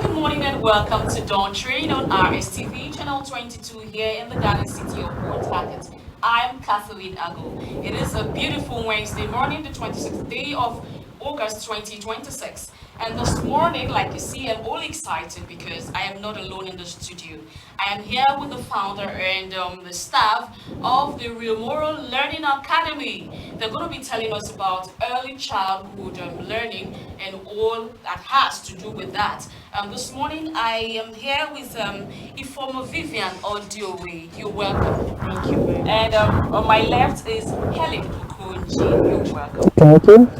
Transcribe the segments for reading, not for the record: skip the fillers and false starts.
Good morning and welcome to Dawn Train on RSTV, channel 22 here in the Garden City of Port Harcourt. I'm Kathleen Ago. It is a beautiful Wednesday morning, the 26th day of August 2026. And this morning, like you see, I'm all excited because I am not alone in the studio. I am here with the founder and the staff of the Reimora Learning Academy. They're going to be telling us about early childhood learning and all that has to do with that. This morning, I am here with Ifoma Vivian Odiowe. You're welcome. Thank you very much. And on my left is Helen Okonji. You're welcome. Thank you.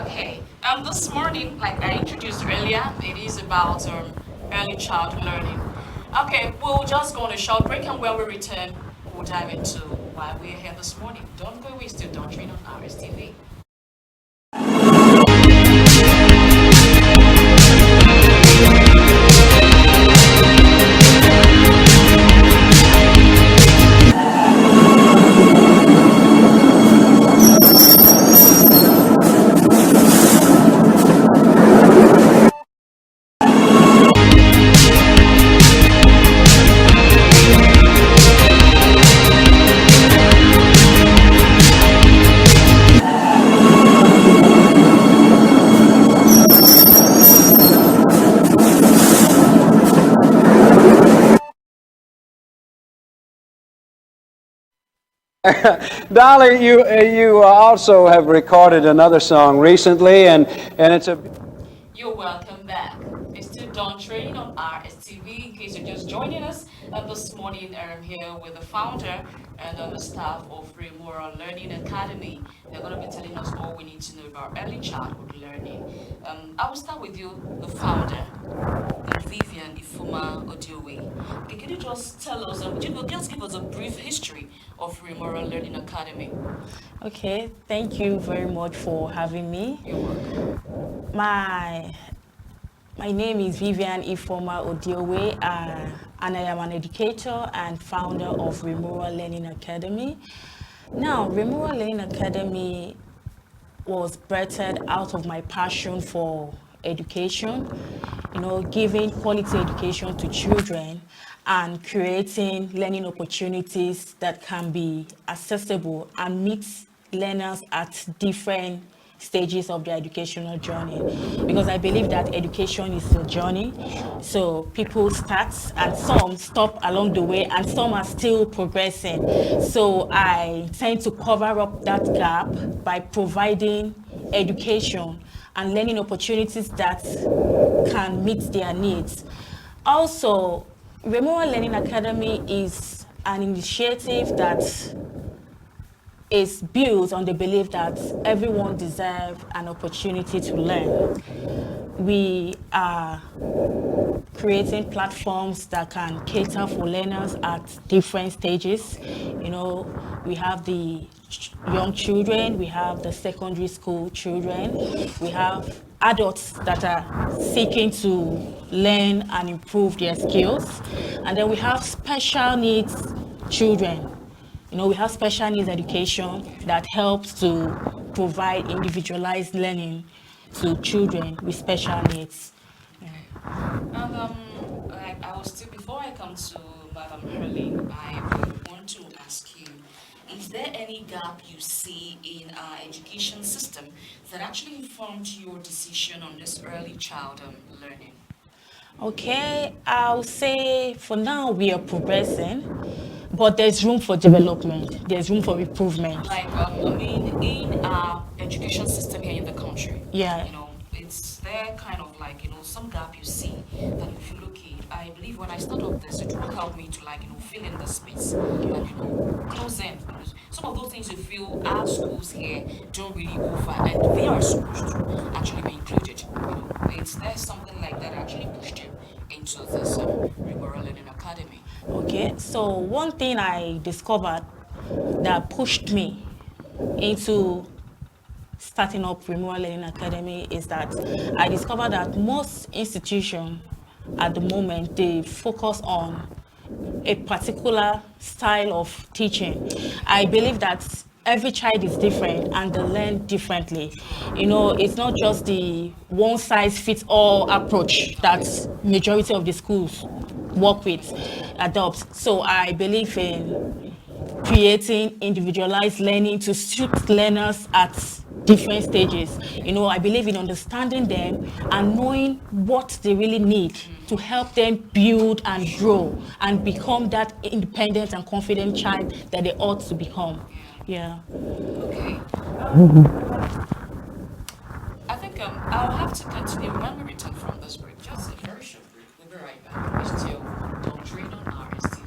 Okay. This morning, like I introduced earlier, it is about early childhood learning. Okay, we'll just go on a short break, and when we return, we'll dive into why we're here this morning. Don't go away, still don't train on RSTV. Dolly, you also have recorded another song recently, and it's a. You're welcome back. It's still Dawn Train on RSTV. In case you're just joining us, this morning I'm here with the founder and the staff of Reimora Learning Academy. They're going to be telling us all we need to know about early childhood learning. I will start with you, the founder, Vivian Ifoma Odiowe. Okay, can you just tell us, just give us a brief history of Reimora Learning Academy? Okay, thank you very much for having me. You're welcome. My name is Vivian Ifoma Odiowe, and I am an educator and founder of Reimora Learning Academy. Now, Reimora Learning Academy was birthed out of my passion for education, giving quality education to children and creating learning opportunities that can be accessible and meet learners at different stages of their educational journey, because I believe that education is a journey. So people start and some stop along the way and some are still progressing. So I tend to cover up that gap by providing education and learning opportunities that can meet their needs. Also, Reimora Learning Academy is an initiative that is built on the belief that everyone deserves an opportunity to learn. We are creating platforms that can cater for learners at different stages. We have the young children, we have the secondary school children, we have adults that are seeking to learn and improve their skills, and then we have special needs children. We have special needs education that helps to provide individualized learning to children with special needs. Before I come to Madam Hurley, I would want to ask you, is there any gap you see in our education system that actually informed your decision on this early child learning? Okay, I'll say for now we are progressing, but there's room for development. There's room for improvement. In our education system here in the country, Yeah. It's there kind of some gap you see that if you look at, I believe when I start off this, it will help me to fill in the space and close in. Some of those things you feel our schools here don't really offer, and they are supposed to actually be included. There's something like that actually pushed you into this Reimora Learning Academy. Okay, so one thing I discovered that pushed me into starting up Reimora Learning Academy is that I discovered that most institutions at the moment, they focus on a particular style of teaching. I believe that every child is different and they learn differently. You know, it's not just the one size fits all approach that majority of the schools work with, adopt. So I believe in creating individualized learning to suit learners at different stages. You know, I believe in understanding them and knowing what they really need to help them build and grow and become that independent and confident child that they ought to become. Yeah. Okay. I think I'll have to continue when we return from this break. Just a very short break. We'll be right back. We're still Doctrine on RSTV.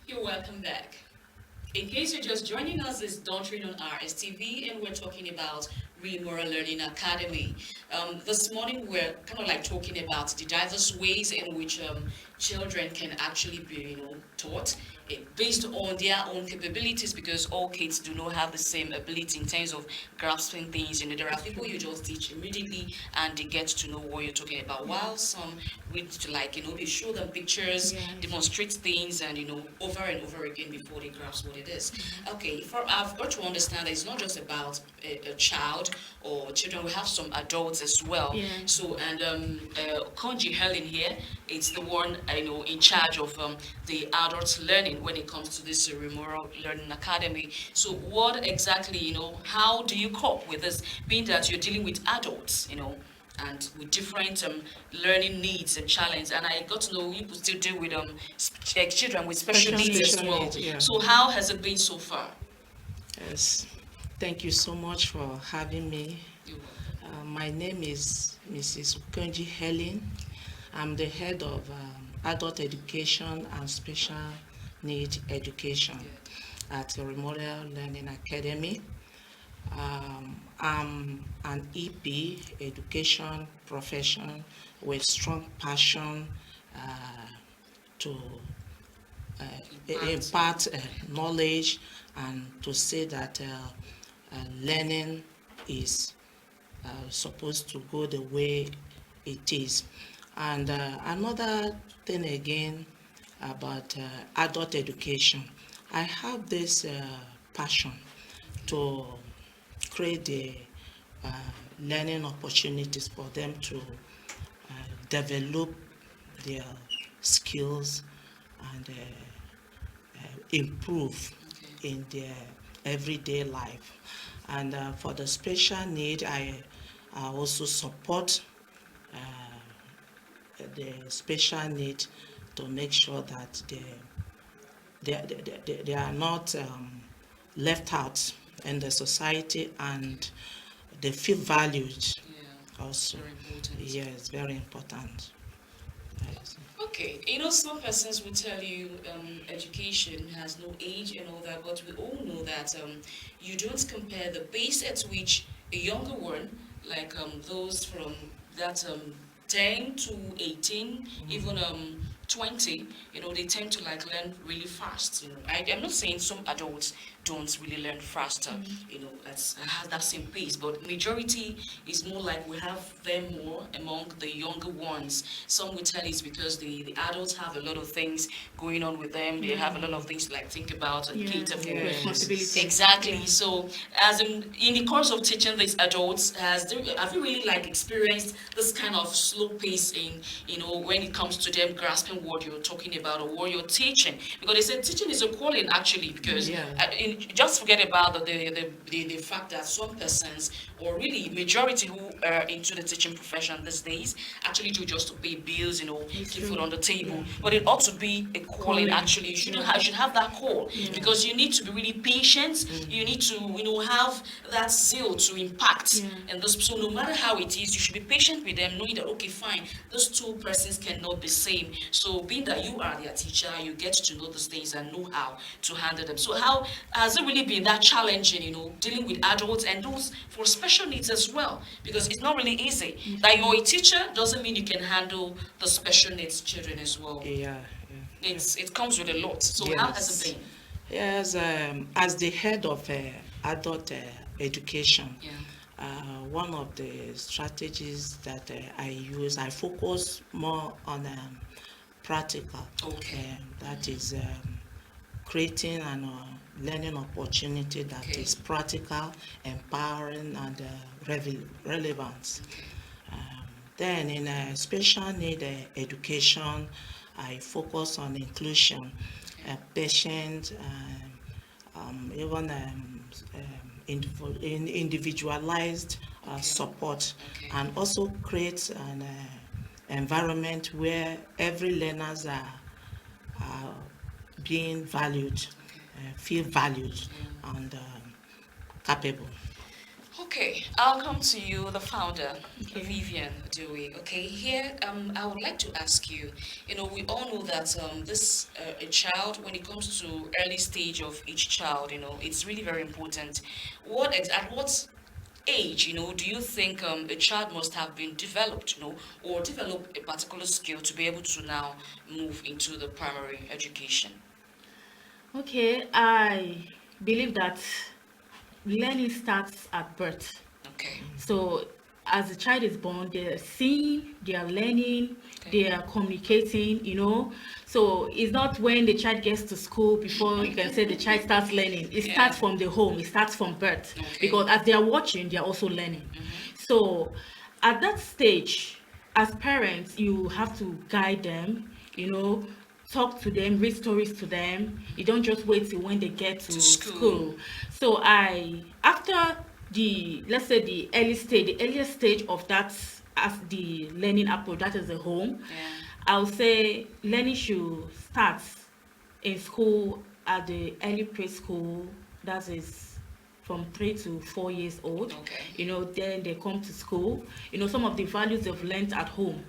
You're welcome back. In case you're just joining us, it's Doctrine on RSTV, and we're talking about Reimora Learning Academy. This morning, we're kind of like talking about the diverse ways in which children can actually be, taught based on their own capabilities, because all kids do not have the same ability in terms of grasping things. There are people you just teach immediately and they get to know what you're talking about, while some need to they show them pictures, demonstrate things, and over and over again before they grasp what it is. Okay, I've got to understand that it's not just about a child or children. We have some adults as well. Yeah. So, and Konji Helen here, it's the one in charge of the adult learning when it comes to this Reimora Learning Academy. So, what exactly, how do you cope with this, being that you're dealing with adults, and with different learning needs and challenges? And I got to know you could still deal with children with special needs as Special well. needs, yeah. So, how has it been so far? Yes, thank you so much for having me. You- My name is Mrs. Ukonji Helen. I'm the head of adult education and special need education at the Reimora Learning Academy. I'm an EP education professional with strong passion to impart knowledge and to say that learning is supposed to go the way it is. And another thing again about adult education, I have this passion to create the learning opportunities for them to develop their skills and improve in their everyday life. And for the special need, I also support the special need to make sure that they are not left out in the society and they feel valued Yeah, also. very important. Yes, very important. Yes. Okay, some persons will tell you education has no age and all that, but we all know that you don't compare the pace at which a younger one, like those from that 10 to 18, even 20, they tend to like learn really fast. I'm not saying some adults don't really learn faster, has that same pace, but majority is more like we have them more among the younger ones. Some will tell it's because the adults have a lot of things going on with them. They have a lot of things to like think about and cater for. Responsibility. Exactly. So, as in the course of teaching these adults, have you really like experienced this kind of slow pace in when it comes to them grasping what you're talking about or what you're teaching? Because they said teaching is a calling actually. Because just forget about the fact that some persons, or really majority who are into the teaching profession these days, actually do just to pay bills, keep food on the table. But it ought to be a calling actually. You should have that call because you need to be really patient. You need to have that zeal to impact. And those, so no matter how it is, you should be patient with them, knowing that okay, fine, those two persons cannot be same. So being that you are their teacher, you get to know those things and know how to handle them. So how has it really been that challenging, dealing with adults and those for special needs as well? Because it's not really easy. That you're a teacher doesn't mean you can handle the special needs children as well. It comes with a lot. So how has it been? Yes, as the head of adult education, one of the strategies that I use, I focus more on practical. Okay. That is creating an learning opportunity that is practical, empowering, and relevant. Then in special need education, I focus on inclusion, patient, even individualized support, and also create an environment where every learners are being valued, feel valued, and capable. Okay, I'll come to you, the founder, Vivian Dewey. Okay, here I would like to ask you, we all know that this a child, when it comes to early stage of each child, it's really very important. At what age, do you think a child must have been developed, or develop a particular skill to be able to now move into the primary education? Okay, I believe that learning starts at birth. Okay. So as the child is born, they're seeing, they are learning, they are communicating. So it's not when the child gets to school before you can say the child starts learning. It starts from the home, it starts from birth. Because as they are watching, they are also learning. So at that stage, as parents, you have to guide them, talk to them, read stories to them. You don't just wait till when they get to school. So after let's say the earliest stage of that, as the learning approach, that is the home, I'll say learning should start in school at the early preschool, that is from 3 to 4 years old. Then they come to school. Some of the values they've learned at home,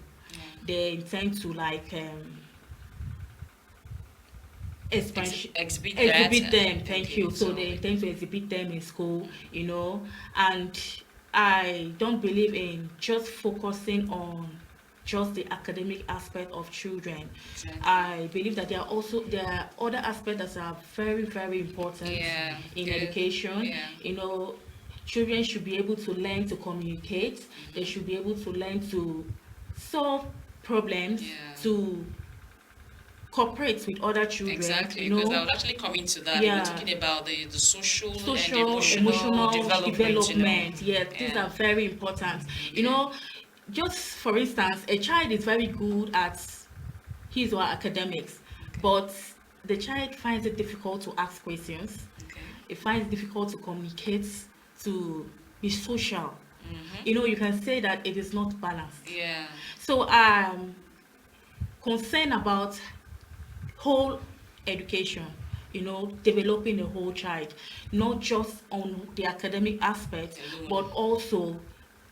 they intend to like exhibit them. Thank you. So they intend to exhibit them in school, and I don't believe in just focusing on just the academic aspect of children. I believe that there are other aspects that are very, very important in education. Children should be able to learn to communicate. They should be able to learn to solve problems, to cooperate with other children. Exactly, because I would actually come into that. We're talking about the social and emotional development. These are very important. Just for instance, a child is very good at his or her academics, but the child finds it difficult to ask questions. It finds it difficult to communicate, to be social. You can say that it is not balanced. So I'm concerned about whole education, developing the whole child, not just on the academic aspect, but also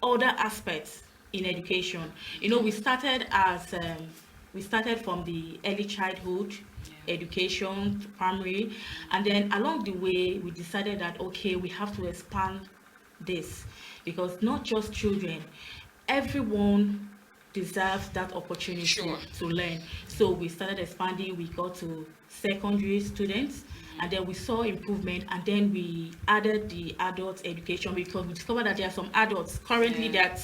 other aspects in education. We started from the early childhood education, primary, and then along the way we decided that okay, we have to expand this, because not just children, everyone deserve that opportunity Sure. to learn. So we started expanding. We got to secondary students, and then we saw improvement, and then we added the adult education because we discovered that there are some adults currently Yeah.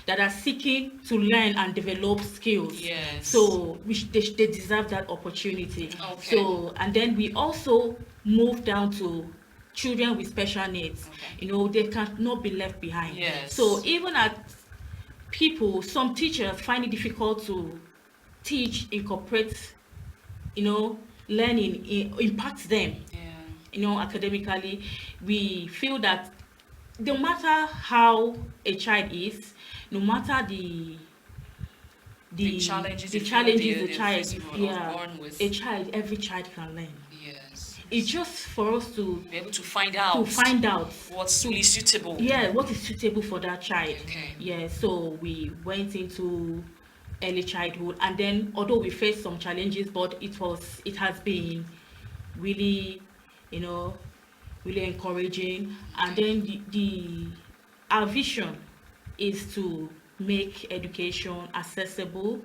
that are seeking to learn and develop skills. Yes. So they deserve that opportunity. Okay. So, and then we also moved down to children with special needs. Okay. You know, they cannot be left behind. Yes. So even at some teachers find it difficult to teach, incorporate, learning, impact them, Yeah. academically. We feel that no matter how a child is, no matter The challenges the you feel challenges they're the child, facing or born with. every child can learn. Yes. It's just for us to Be able to find out what's really suitable. what is suitable for that child. Okay. Yeah, so we went into early childhood, and then although we faced some challenges, but it has been really, really encouraging. And then our vision is to make education accessible,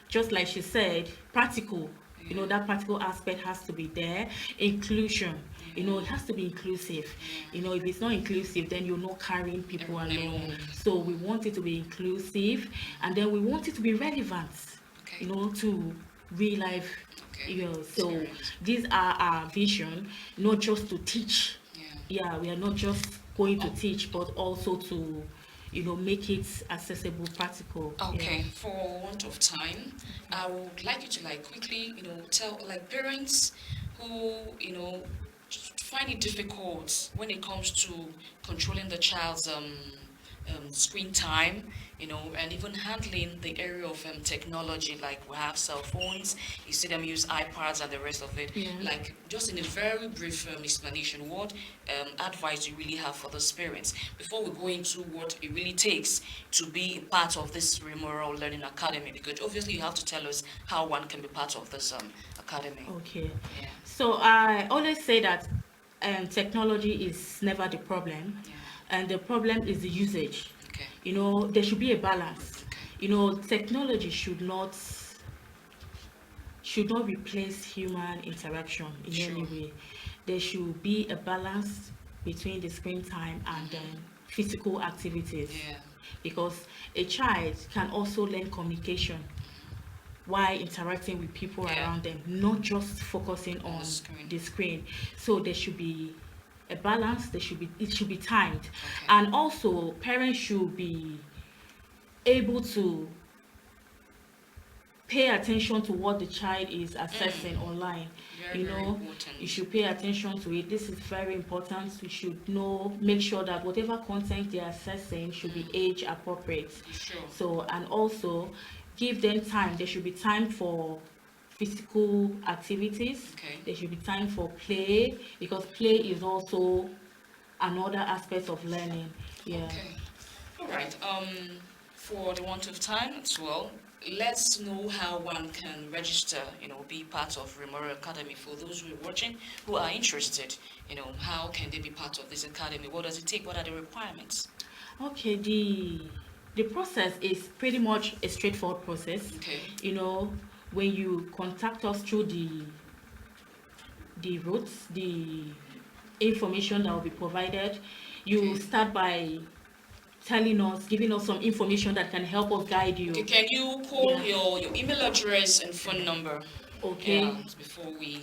just like she said, practical. That practical aspect has to be there. Inclusion, it has to be inclusive. If it's not inclusive, then you're not carrying people along. So we want it to be inclusive, and then we want it to be relevant, Okay. to real life. Okay. So Experience. these are our vision, not just to teach. Yeah. We are not just going to teach, but also to make it accessible, practical. Okay, for want of time, I would like you to quickly, tell parents who, find it difficult when it comes to controlling the child's screen time, and even handling the area of technology. Like we have cell phones, you see them use iPads and the rest of it. Yeah. Just in a very brief explanation, what advice do you really have for those parents before we go into what it really takes to be a part of this Reimora Learning Academy? Because obviously you have to tell us how one can be part of this academy. Okay. Yeah. So I always say that technology is never the problem, Yeah. and the problem is the usage. Okay. There should be a balance. Okay. Technology should not replace human interaction in any Sure. way. There should be a balance between the screen time and physical activities. Yeah. Because a child can also learn communication while interacting with people around them, not just focusing on the screen. So there should be a balance. It should be timed. Okay. And also parents should be able to pay attention to what the child is accessing online. Very, very important. You should pay attention to it. This is very important. You should make sure that whatever content they're accessing should be age appropriate. Sure. So, and also give them time. There should be time for physical activities. Okay. There should be time for play, because play is also another aspect of learning. Yeah. Okay. All right. For the want of time as well, let's know how one can register, be part of Reimora Academy. For those who are watching who are interested, how can they be part of this academy? What does it take? What are the requirements? Okay, the process is pretty much a straightforward process. Okay. When you contact us through the routes, the information that will be provided, you start by giving us some information that can help us guide you. Okay, can you call your email address and phone number? Okay. Before we,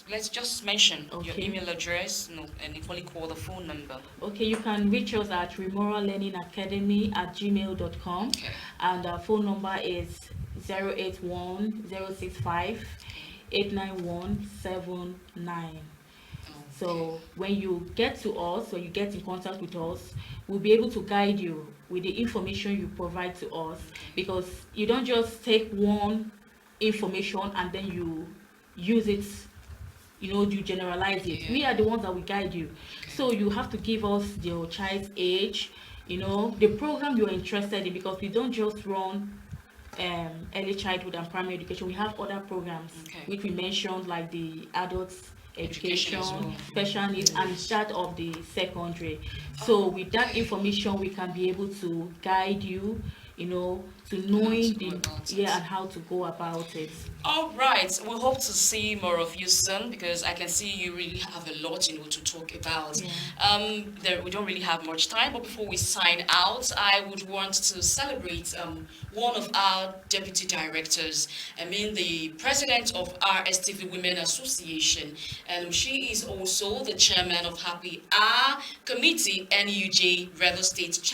let's just mention your email address, and equally call the phone number. Okay, you can reach us at Reimora Learning Academy at gmail.com. Okay. And our phone number is 081-065-89179. So when you get to us, when you get in contact with us, we'll be able to guide you with the information you provide to us, because you don't just take one information and then you use it, you generalize it. We are the ones that will guide you. So you have to give us your child's age, the program you're interested in, because we don't just run early childhood and primary education. We have other programs which we mentioned, like the adults Education as well. special needs, and that of the secondary. So with that information, we can be able to guide you, to knowing to go about it. and how to go about it. All right, we hope to see more of you soon, because I can see you really have a lot, to talk about. We don't really have much time, but before we sign out, I would want to celebrate one of our deputy directors. I mean, the president of RSTV Women Association, and she is also the chairman of Happy Committee, NUJ, River State